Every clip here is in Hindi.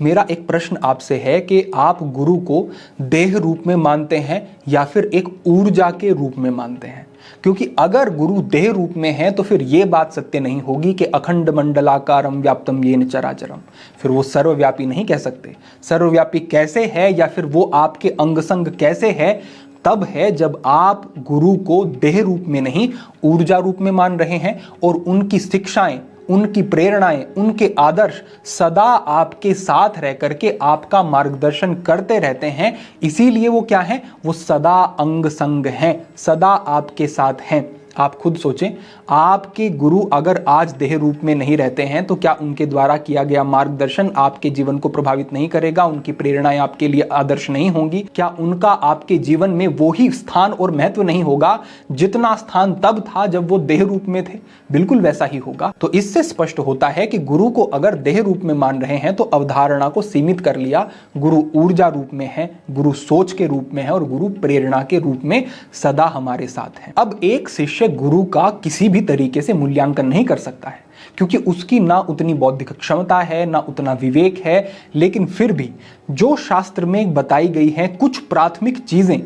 मेरा एक प्रश्न आपसे है कि आप गुरु को देह रूप में मानते हैं या फिर एक ऊर्जा के रूप में मानते हैं? क्योंकि अगर गुरु देह रूप में है तो फिर यह बात सत्य नहीं होगी कि अखंड मंडलाकारम व्याप्तम येन चराचरम, फिर वो सर्वव्यापी नहीं कह सकते। सर्वव्यापी कैसे है या फिर वो आपके अंग संग कैसे है? तब है जब आप गुरु को देह रूप में नहीं ऊर्जा रूप में मान रहे हैं और उनकी शिक्षाएं, उनकी प्रेरणाएं, उनके आदर्श सदा आपके साथ रह करके आपका मार्गदर्शन करते रहते हैं। इसीलिए वो क्या है? वो सदा अंग संग हैं, सदा आपके साथ हैं। आप खुद सोचें, आपके गुरु अगर आज देह रूप में नहीं रहते हैं तो क्या उनके द्वारा किया गया मार्गदर्शन आपके जीवन को प्रभावित नहीं करेगा? उनकी प्रेरणाएं आपके लिए आदर्श नहीं होंगी? क्या उनका आपके जीवन में वो ही स्थान और महत्व नहीं होगा जितना स्थान तब था जब वो देह रूप में थे? बिल्कुल वैसा ही होगा। तो इससे स्पष्ट होता है कि गुरु को अगर देह रूप में मान रहे हैं तो अवधारणा को सीमित कर लिया। गुरु ऊर्जा रूप में है, गुरु सोच के रूप में है और गुरु प्रेरणा के रूप में सदा हमारे साथ है। अब एक शिष्य गुरु का किसी भी तरीके से मूल्यांकन नहीं कर सकता है क्योंकि उसकी ना उतनी बौद्धिक क्षमता है, ना उतना विवेक है। लेकिन फिर भी जो शास्त्र में बताई गई हैं कुछ प्राथमिक चीजें,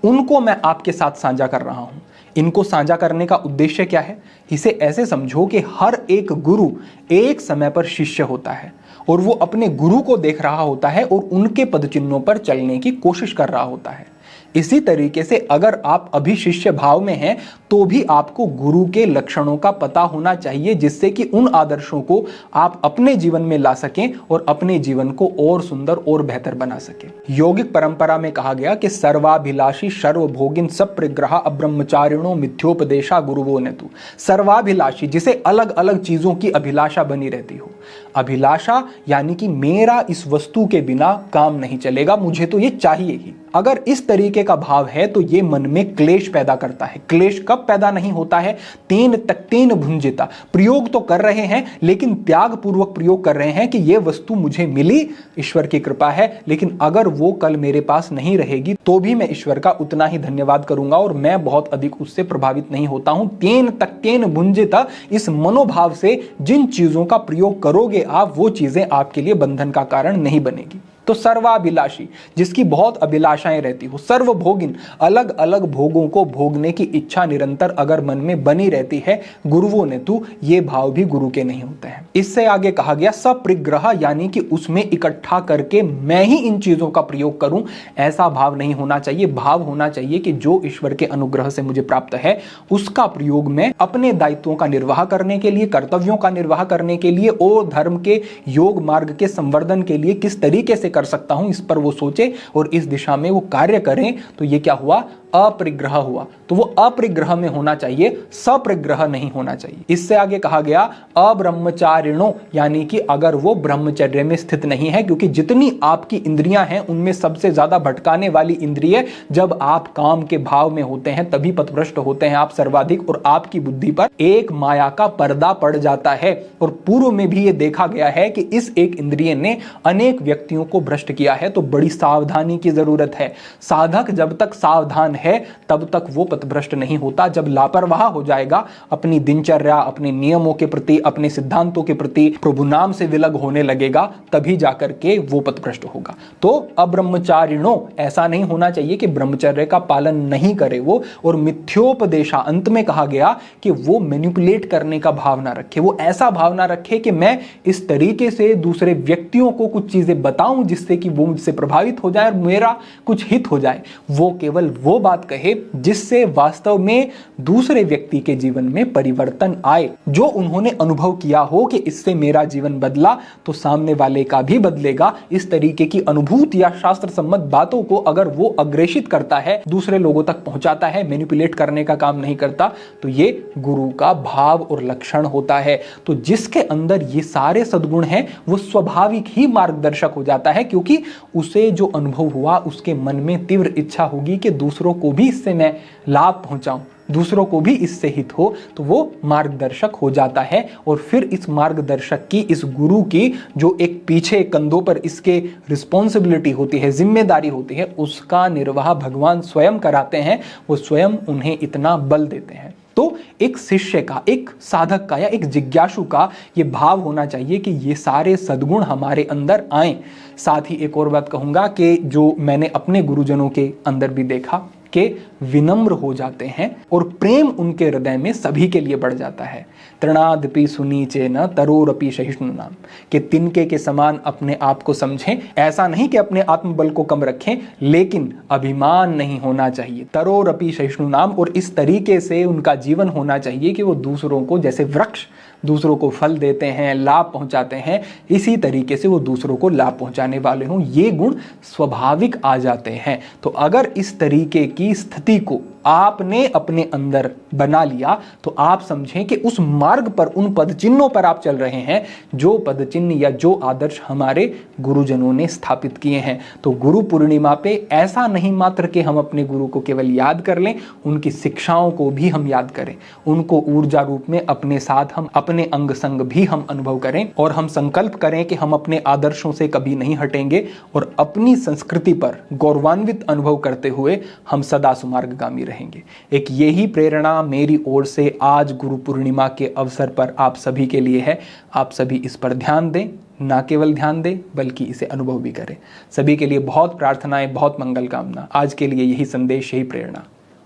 उनको मैं आपके साथ साझा कर रहा हूं। इनको साझा करने का उद्देश्य क्या है? इसे ऐसे समझो कि हर एक गुरु एक समय पर शिष्य होता है और वो अपने गुरु को देख रहा होता है और उनके पदचिन्हों पर चलने की कोशिश कर रहा होता है। इसी तरीके से अगर आप अभी शिष्य भाव में हैं तो भी आपको गुरु के लक्षणों का पता होना चाहिए जिससे कि उन आदर्शों को आप अपने जीवन में ला सकें और अपने जीवन को और सुंदर और बेहतर बना सकें। यौगिक परंपरा में कहा गया कि सर्वाभिलाषी सर्वभोगिन सप्रग्रह अब्रह्मचारिणो मिथ्योपदेशा गुरुवो नेतु। सर्वाभिलाषी जिसे अलग अलग चीजों की अभिलाषा बनी रहती हो। अभिलाषा यानी कि मेरा इस वस्तु के बिना काम नहीं चलेगा, मुझे तो ये चाहिए ही। अगर इस तरीके का भाव है तो ये मन में क्लेश पैदा करता है। क्लेश कब पैदा नहीं होता है? तेन तक्तेन भुंजिता। प्रयोग तो कर रहे हैं लेकिन त्याग पूर्वक प्रयोग कर रहे हैं कि ये वस्तु मुझे मिली, ईश्वर की कृपा है, लेकिन अगर वो कल मेरे पास नहीं रहेगी तो भी मैं ईश्वर का उतना ही धन्यवाद करूंगा और मैं बहुत अधिक उससे प्रभावित नहीं होता हूं। तेन तक्तेन भुंजिता, इस मनोभाव से जिन चीजों का प्रयोग करोगे आप, वो चीजें आपके लिए बंधन का कारण नहीं बनेगी। तो सर्वाभिलाषी जिसकी बहुत अभिलाषाएं रहती हो, सर्वभोगिन अलग अलग भोगों को भोगने की इच्छा निरंतर अगर मन में बनी रहती है, गुरुवों ने तो ये भाव भी गुरु के नहीं होते हैं। इससे आगे कहा गया सप्रग्रह, यानी कि उसमें इकट्ठा करके मैं ही इन चीजों का प्रयोग करूं, ऐसा भाव नहीं होना चाहिए। भाव होना चाहिए कि जो ईश्वर के अनुग्रह से मुझे प्राप्त है उसका प्रयोग मैं अपने दायित्वों का निर्वाह करने के लिए, कर्तव्यों का निर्वाह करने के लिए और धर्म के योग मार्ग के संवर्धन के लिए किस तरीके से कर सकता हूं, इस पर वो सोचे और इस दिशा में वो कार्य करें। तो ये क्या हुआ? अपरिग्रह हुआ। तो वो अपरिग्रह में होना चाहिए, सप्रग्रह नहीं होना चाहिए। इससे आगे कहा गया अब्रह्मचारिणो, यानी कि अगर वो ब्रह्मचर्य में स्थित नहीं है, क्योंकि जितनी आपकी इंद्रियां हैं उनमें सबसे ज्यादा भटकाने वाली इंद्रिय जब आप काम के भाव में होते हैं तभी पथभ्रष्ट होते हैं आप सर्वाधिक, और आपकी बुद्धि पर एक माया का पर्दा पड़ जाता है। और पूर्व में भी ये देखा गया है कि इस एक इंद्रिय ने अनेक व्यक्तियों को भ्रष्ट किया है। तो बड़ी सावधानी की जरूरत है। साधक जब तक सावधान है तब तक वो पथभ्रष्ट नहीं होता। जब लापरवाह हो जाएगा अपनी दिनचर्या, अपने नियमों के प्रति, अपने सिद्धांतों के प्रति, प्रभु नाम से विलग होने लगेगा, तभी जाकर के वो पथभ्रष्ट होगा। तो अब्रह्मचारिणो, ऐसा नहीं होना चाहिए कि ब्रह्मचर्य का पालन नहीं करे वो। और मिथ्योपदेशा, अंत में कहा गया कि वो मैनिपुलेट करने का भावना रखे। वो ऐसा भावना रखे कि मैं इस तरीके से दूसरे व्यक्तियों को कुछ चीजें बताऊं जिससे कि वो मुझसे प्रभावित हो जाए और मेरा कुछ हित हो जाए। वो केवल वो बात कहे जिससे वास्तव में दूसरे व्यक्ति के जीवन में परिवर्तन आए। जो उन्होंने अनुभव किया हो कि इससे मेरा जीवन बदला तो सामने वाले का भी बदलेगा। इस तरीके की अनुभूति या शास्त्र सम्मत बातों को अगर वो अग्रेषित करता है, दूसरे लोगों तक पहुंचाता है, मैनिपुलेट करने का काम नहीं करता, तो ये गुरु का भाव और लक्षण होता है। तो जिसके अंदर ये सारे सद्गुण हैं वो स्वाभाविक ही मार्गदर्शक हो जाता है, क्योंकि उसे जो अनुभव हुआ उसके मन में तीव्र इच्छा होगी कि दूसरों को भी इससे मैं लाभ पहुंचाऊं, दूसरों को भी इससे हित हो, तो वो मार्गदर्शक हो जाता है। और फिर इस मार्गदर्शक की, इस गुरु की जो एक पीछे कंधों पर इसके रिस्पॉन्सिबिलिटी होती है, जिम्मेदारी होती है, उसका निर्वाह भगवान स्वयं कराते हैं। वो स्वयं उन्हें इतना बल देते हैं। तो एक शिष्य का, एक साधक का या एक जिज्ञासु का ये भाव होना चाहिए कि ये सारे सद्गुण हमारे अंदर आए। साथ ही एक और बात कहूंगा कि जो मैंने अपने गुरुजनों के अंदर भी देखा कि विनम्र हो जाते हैं और प्रेम उनके हृदय में सभी के लिए बढ़ जाता है। तृणादपि सुनीचे न तरोरपि सहिष्णु नाम, कि तिनके के समान अपने आप को समझें। ऐसा नहीं कि अपने आत्मबल को कम रखें, लेकिन अभिमान नहीं होना चाहिए। तरोरपि सहिष्णु नाम, और इस तरीके से उनका जीवन होना चाहिए कि वो दूसरों को, जैसे वृक्ष दूसरों को फल देते हैं, लाभ पहुंचाते हैं, इसी तरीके से वो दूसरों को लाभ पहुंचाने वाले हों। ये गुण स्वाभाविक आ जाते हैं। तो अगर इस तरीके की स्थिति को आपने अपने अंदर बना लिया तो आप समझें कि उस मार्ग पर, उन पदचिन्हों पर आप चल रहे हैं जो पदचिन्ह या जो आदर्श हमारे गुरुजनों ने स्थापित किए हैं। तो गुरु पूर्णिमा पे ऐसा नहीं मात्र कि हम अपने गुरु को केवल याद कर लें, उनकी शिक्षाओं को भी हम याद करें, उनको ऊर्जा रूप में अपने साथ हम अपने अंग संग भी हम अनुभव करें, और हम संकल्प करें कि हम अपने आदर्शों से कभी नहीं हटेंगे और अपनी संस्कृति पर गौरवान्वित अनुभव करते हुए हम सदा सुमार्गगामी रहेंगे। एक यही प्रेरणा मेरी ओर से आज गुरु पूर्णिमा के अवसर पर आप सभी के लिए है। आप सभी इस पर ध्यान दें, ना केवल ध्यान दें बल्कि इसे अनुभव भी करें। सभी के लिए बहुत प्रार्थनाएं, बहुत मंगल कामना। आज के लिए यही संदेश, यही प्रेरणा।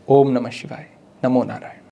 ओम नमः शिवाय। नमो नारायण।